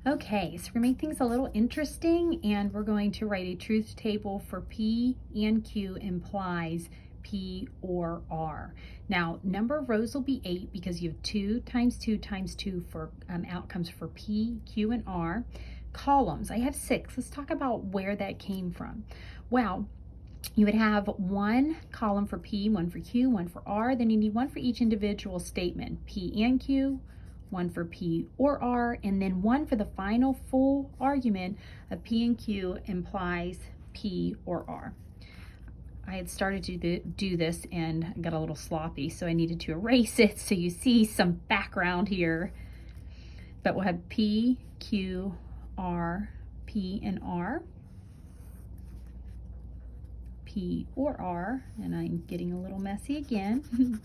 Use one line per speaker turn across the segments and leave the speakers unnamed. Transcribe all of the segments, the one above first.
Okay, so we're gonna make things a little interesting, and we're going to write a truth table for P and Q implies P or R. Now, number of rows will be 8 because you have 2 times 2 times 2 for outcomes for P, Q, and R. Columns, I have 6. Let's talk about where that came from. Well, you would have one column for P, one for Q, one for R. Then you need one for each individual statement, P and Q, one for P or R, and then one for the final full argument of P and Q implies P or R. I had started to do this and got a little sloppy, so I needed to erase it so you see some background here. But we'll have P, Q, R, P, and R. P or R, and I'm getting a little messy again.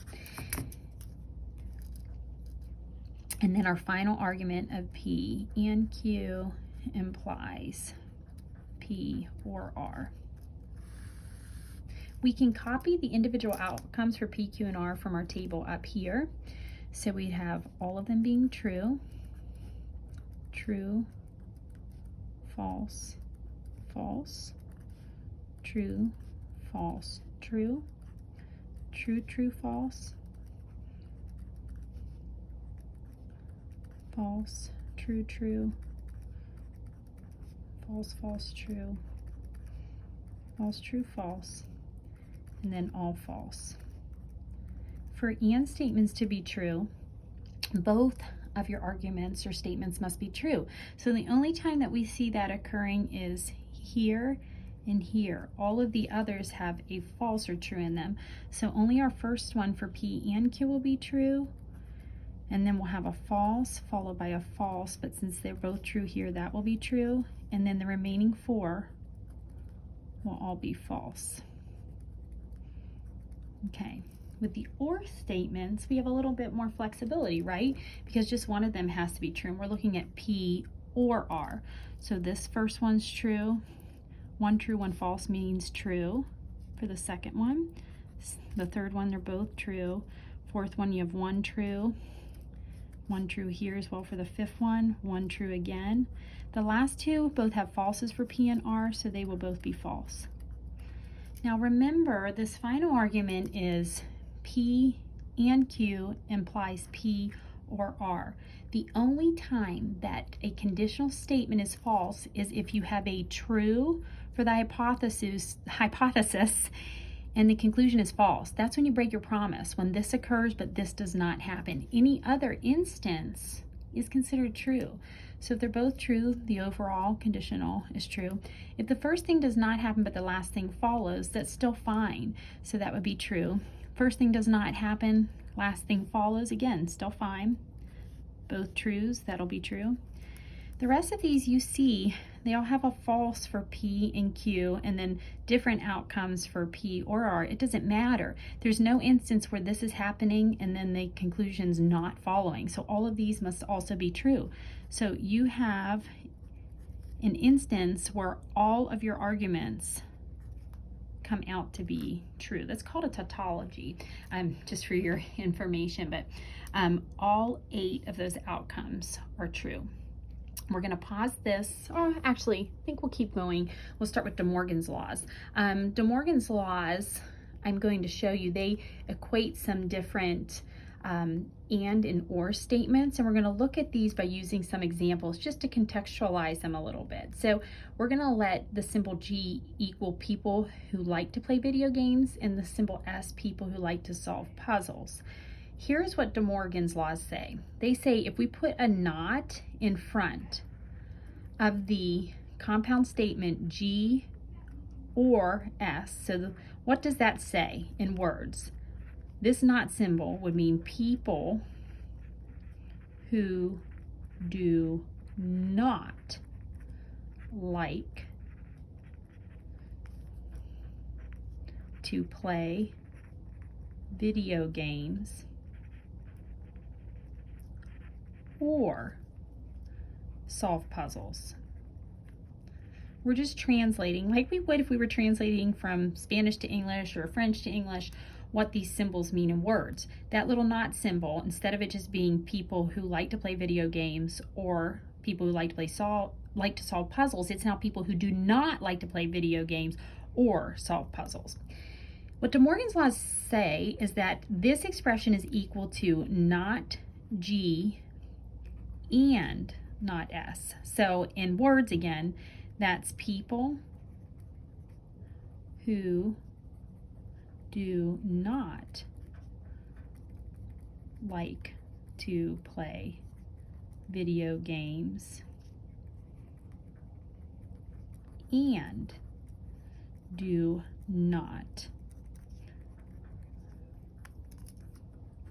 And then our final argument of P and Q implies P or R. We can copy the individual outcomes for P, Q, and R from our table up here. So we'd have all of them being true, true, false, false, true, false, true, true, true, false, false, true, true, false, false, true, false, true, false, and then all false. For and statements to be true, both of your arguments or statements must be true. So the only time that we see that occurring is here and here. All of the others have a false or true in them. So only our first one for P and Q will be true, and then we'll have a false followed by a false, but since they're both true here, that will be true, and then the remaining 4 will all be false. Okay, with the or statements, we have a little bit more flexibility, right? Because just one of them has to be true, and we're looking at P or R. So this first one's true. One true, one false means true for the second one. The third one, they're both true. Fourth one, you have one true here as well for the fifth one true again. The last two both have falses for P and R, so they will both be false. Now remember, this final argument is P and Q implies P or R. The only time that a conditional statement is false is if you have a true for the hypothesis and the conclusion is false. That's when you break your promise, when this occurs but this does not happen. Any other instance is considered true. So if they're both true, the overall conditional is true. If the first thing does not happen but the last thing follows, that's still fine. So that would be true. First thing does not happen, last thing follows, again, still fine. Both trues, that'll be true. The rest of these you see, they all have a false for P and Q and then different outcomes for P or R. It doesn't matter. There's no instance where this is happening and then the conclusion's not following. So all of these must also be true. So you have an instance where all of your arguments come out to be true. That's called a tautology, just for your information, but all 8 of those outcomes are true. We're going to pause this, or actually, I think we'll keep going. We'll start with De Morgan's laws. De Morgan's laws, I'm going to show you, they equate some different and or statements, and we're going to look at these by using some examples just to contextualize them a little bit. So we're going to let the symbol G equal people who like to play video games and the symbol S people who like to solve puzzles. Here's what De Morgan's laws say. They say if we put a not in front of the compound statement G or S, so what does that say in words? This not symbol would mean people who do not like to play video games or solve puzzles. We're just translating like we would if we were translating from Spanish to English or French to English what these symbols mean in words. That little not symbol, instead of it just being people who like to play video games or people who like to solve puzzles. It's now people who do not like to play video games or solve puzzles. What De Morgan's laws say is that this expression is equal to not G and not S. So in words again, that's people who do not like to play video games and do not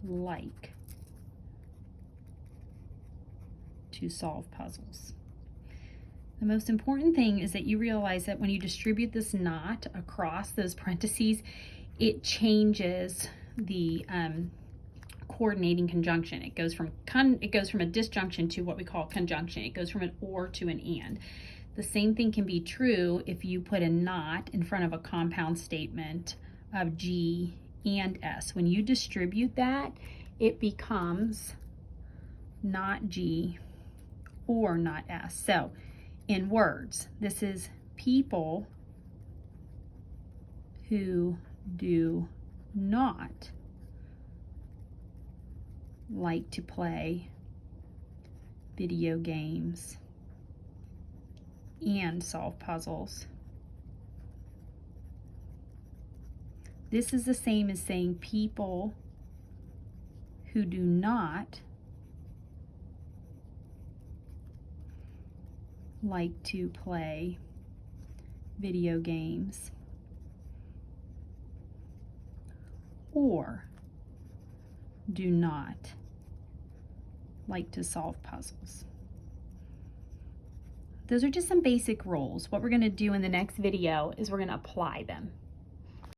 like to solve puzzles. The most important thing is that you realize that when you distribute this not across those parentheses, it changes the coordinating conjunction. It goes from a disjunction to what we call conjunction. It goes from an or to an and. The same thing can be true if you put a not in front of a compound statement of G and S. When you distribute that, it becomes not G or not S. So in words, this is people who do not like to play video games and solve puzzles. This is the same as saying people who do not like to play video games or do not like to solve puzzles. Those are just some basic rules. What we're going to do in the next video is we're going to apply them.